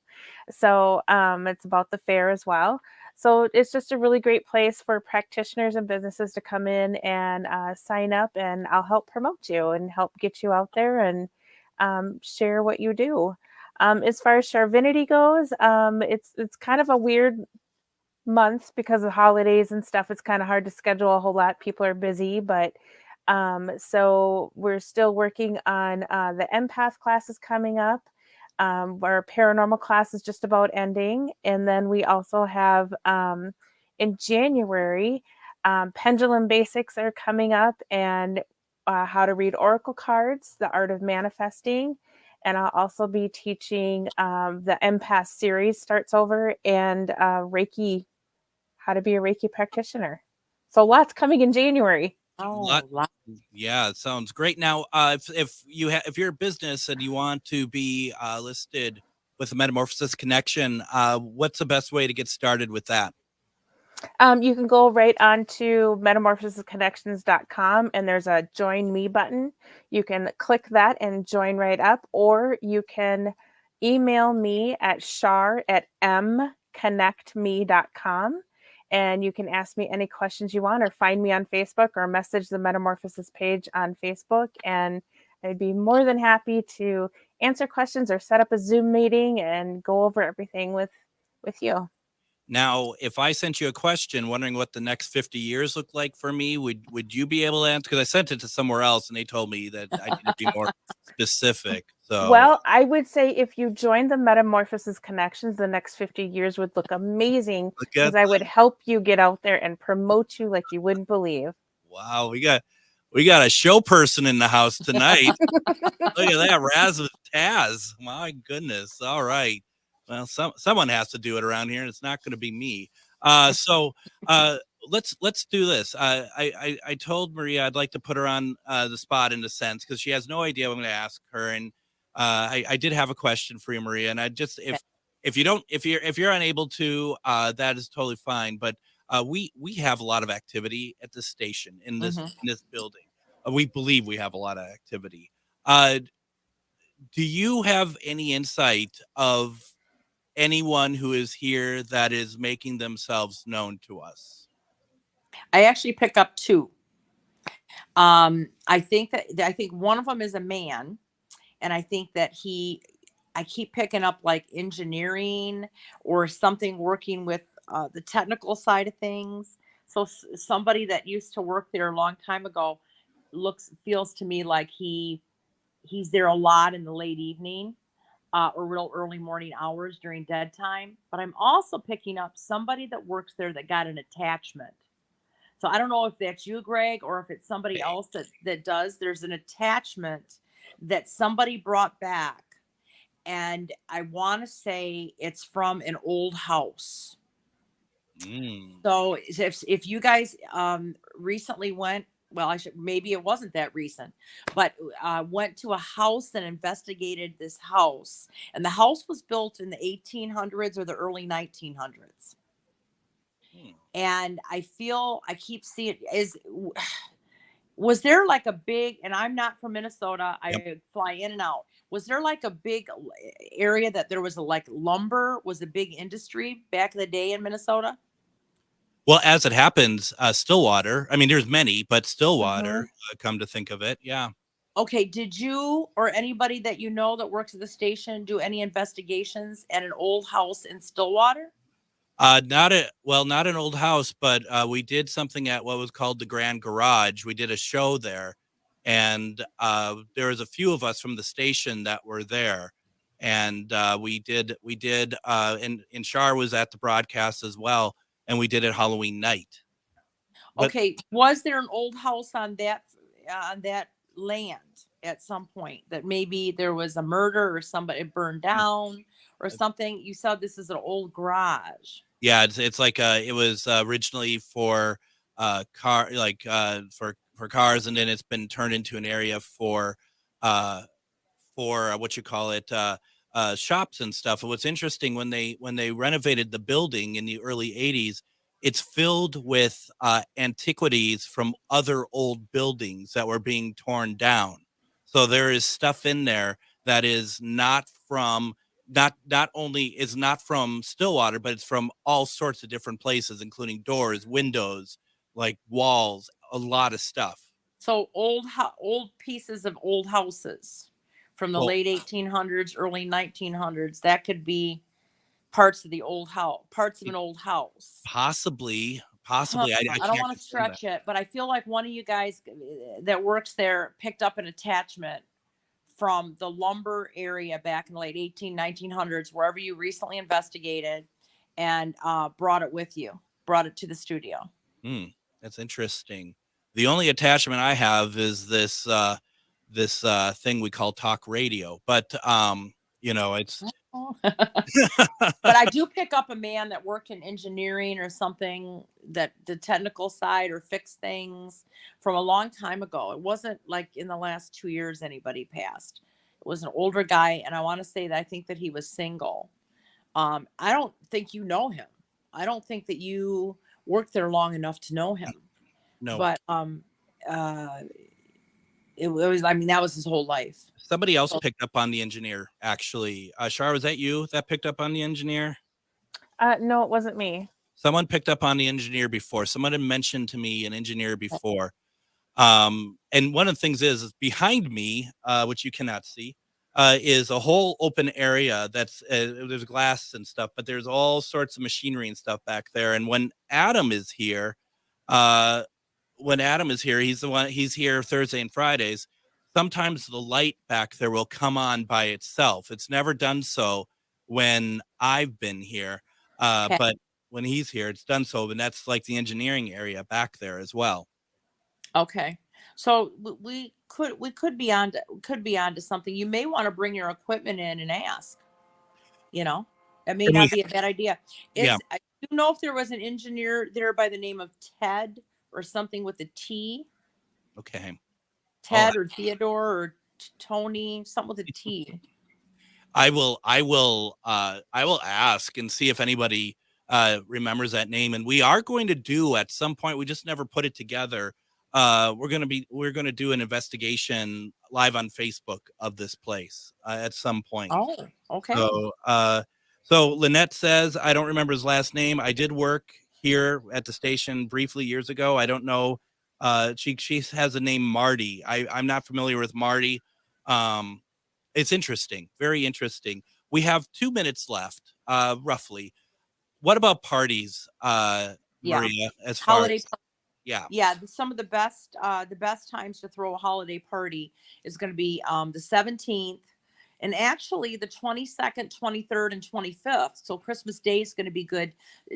so it's about the fair as well. So it's just a really great place for practitioners and businesses to come in and sign up, and I'll help promote you and help get you out there and share what you do. As far as Charvinity goes, it's kind of a weird month because of holidays and stuff. It's kind of hard to schedule a whole lot. People are busy, but so we're still working on the empath classes coming up. Our paranormal class is just about ending, and then we also have in January pendulum basics are coming up, and how to read oracle cards, the art of manifesting. And I'll also be teaching the empath series starts over, and Reiki, how to be a Reiki practitioner. So lots coming in January. Oh, yeah, it sounds great. Now, if you're a business and you want to be listed with the Metamorphosis Connection, what's the best way to get started with that? You can go right on to metamorphosisconnections.com, and there's a join me button. You can click that and join right up, or you can email me at char@mconnectme.com, and you can ask me any questions you want, or find me on Facebook, or message the Metamorphosis page on Facebook, and I'd be more than happy to answer questions or set up a Zoom meeting and go over everything with you. Now, if I sent you a question wondering what the next 50 years look like for me, would you be able to answer? Because I sent it to somewhere else and they told me that I need to be more specific. So, well, I would say if you join the Metamorphosis Connections, the next 50 years would look amazing, because I would help you get out there and promote you like you wouldn't believe. Wow, we got a show person in the house tonight. Look at that, razzmatazz. My goodness. All right. Well, someone has to do it around here, and it's not going to be me. So let's do this. I told Maria I'd like to put her on the spot in a sense, because she has no idea what I'm going to ask her, and I did have a question for you, Maria. And I just if you're unable to, that is totally fine. But we have a lot of activity at this station in this building. We believe we have a lot of activity. Do you have any insight of anyone who is here that is making themselves known to us? I actually pick up two. I think one of them is a man, and I think that I keep picking up like engineering or something working with the technical side of things. So somebody that used to work there a long time ago feels to me like he's there a lot in the late evening, or real early morning hours during dead time. But I'm also picking up somebody that works there that got an attachment. So I don't know if that's you, Greg, or if it's somebody else that does. There's an attachment that somebody brought back, and I want to say it's from an old house. So if you guys recently went, well, maybe it wasn't that recent, but went to a house and investigated this house, and the house was built in the 1800s or the early 1900s. And I keep seeing was there like a big, and I'm not from Minnesota, I fly in and out. Was there like a big area that there was like lumber was a big industry back in the day in Minnesota? Well, as it happens, Stillwater, I mean, there's many, but Stillwater, come to think of it. Yeah. Okay. Did you or anybody that you know that works at the station do any investigations at an old house in Stillwater? Not an old house, but we did something at what was called the Grand Garage. We did a show there, and there was a few of us from the station that were there, and we did, and Char was at the broadcast as well, and we did it Halloween night. But Okay. Was there an old house on that land at some point that maybe there was a murder or somebody burned down or something? You said this is an old garage. yeah, it's like it was originally for for cars, and then it's been turned into an area for what you call it, shops and stuff. And what's interesting, when they renovated the building in the early 80s, it's filled with antiquities from other old buildings that were being torn down. So there is stuff in there that is not only is not from Stillwater, but it's from all sorts of different places, including doors, windows, like walls, a lot of stuff. So old pieces of old houses from the late 1800s, early 1900s. That could be parts of the old house, parts of an old house. Possibly. I I don't want to stretch it, but I feel like one of you guys that works there picked up an attachment from the lumber area back in the late 1900s, wherever you recently investigated, and brought it to the studio. That's interesting. The only attachment I have is this thing we call talk radio, but it's but I do pick up a man that worked in engineering or something, that the technical side or fix things from a long time ago. It wasn't like in the last 2 years anybody passed. It was an older guy, and I want to say that I think that he was single. I don't think you know him. I don't think that you worked there long enough to know him. No. But it was, I mean, that was his whole life. Somebody else picked up on the engineer, actually. Char, was that you that picked up on the engineer? No, it wasn't me. Someone picked up on the engineer before. Someone had mentioned to me an engineer before. And one of the things is behind me, which you cannot see, is a whole open area that's there's glass and stuff, but there's all sorts of machinery and stuff back there. And when Adam is here, he's here Thursday and Fridays. Sometimes the light back there will come on by itself. It's never done so when I've been here. But when he's here, it's done so. And that's like the engineering area back there as well. Okay. So we could be on to something. You may want to bring your equipment in and ask. It may not be a bad idea. I don't know if there was an engineer there by the name of Ted or something with a T. Okay. Ted or Theodore or Tony, something with a T. I will ask and see if anybody remembers that name. And we are going to do at some point, we just never put it together. We're going to do an investigation live on Facebook of this place at some point. Oh, okay. So Lynette says, I don't remember his last name. I did work here at the station briefly years ago. I don't know. She has a name Marty. I'm not familiar with Marty. It's interesting. Very interesting. We have 2 minutes left, roughly. What about parties, Yeah. Maria? As far Holiday as some of the best times to throw a holiday party is going to be the 17th, and actually the 22nd, 23rd, and 25th. So Christmas Day is going to be a good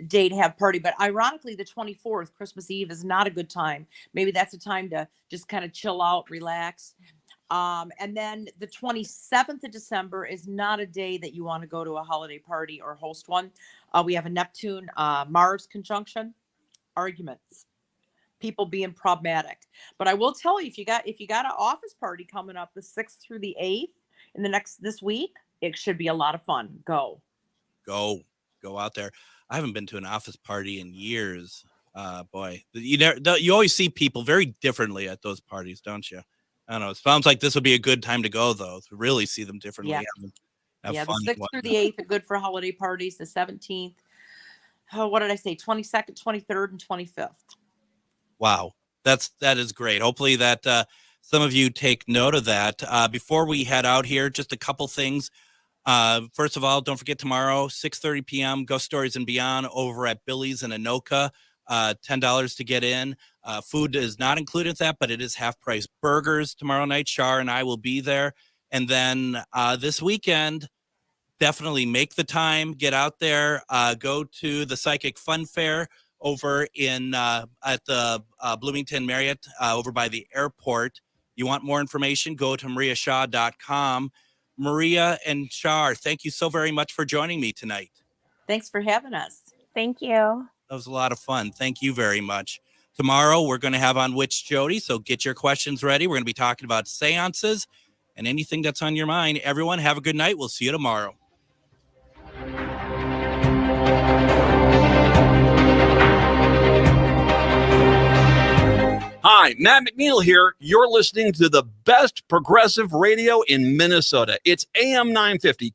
day to have party, but ironically the 24th, Christmas Eve, is not a good time. Maybe that's a time to just kind of chill out, relax. And then the 27th of December is not a day that you want to go to a holiday party or host one. We have a Neptune Mars conjunction, arguments, people being problematic. But I will tell you, if you got an office party coming up the 6th through the 8th in this week, it should be a lot of fun. Go out there. I haven't been to an office party in years. Boy, you always see people very differently at those parties, don't you? I don't know. It sounds like this would be a good time to go, though, to really see them differently. Yeah. The 6th through the 8th are good for holiday parties. The 17th, what did I say? 22nd, 23rd, and 25th. Wow, that is great. Hopefully that some of you take note of that. Before we head out here, just a couple things. First of all, don't forget tomorrow, 6:30 p.m., Ghost Stories and Beyond over at Billy's in Anoka. $10 to get in. Food is not included in that, but it is half price. Burgers tomorrow night. Char and I will be there. And then this weekend, definitely make the time, get out there, go to the Psychic Fun Fair over in at the Bloomington Marriott over by the airport. You want more information, go to mariashaw.com. Maria and Char, thank you so very much for joining me tonight. Thanks for having us. Thank you. That was a lot of fun. Thank you very much. Tomorrow, we're going to have on Witch Jody, so get your questions ready. We're going to be talking about seances and anything that's on your mind. Everyone, have a good night. We'll see you tomorrow. Hi, Matt McNeil here. You're listening to the best progressive radio in Minnesota. It's AM 950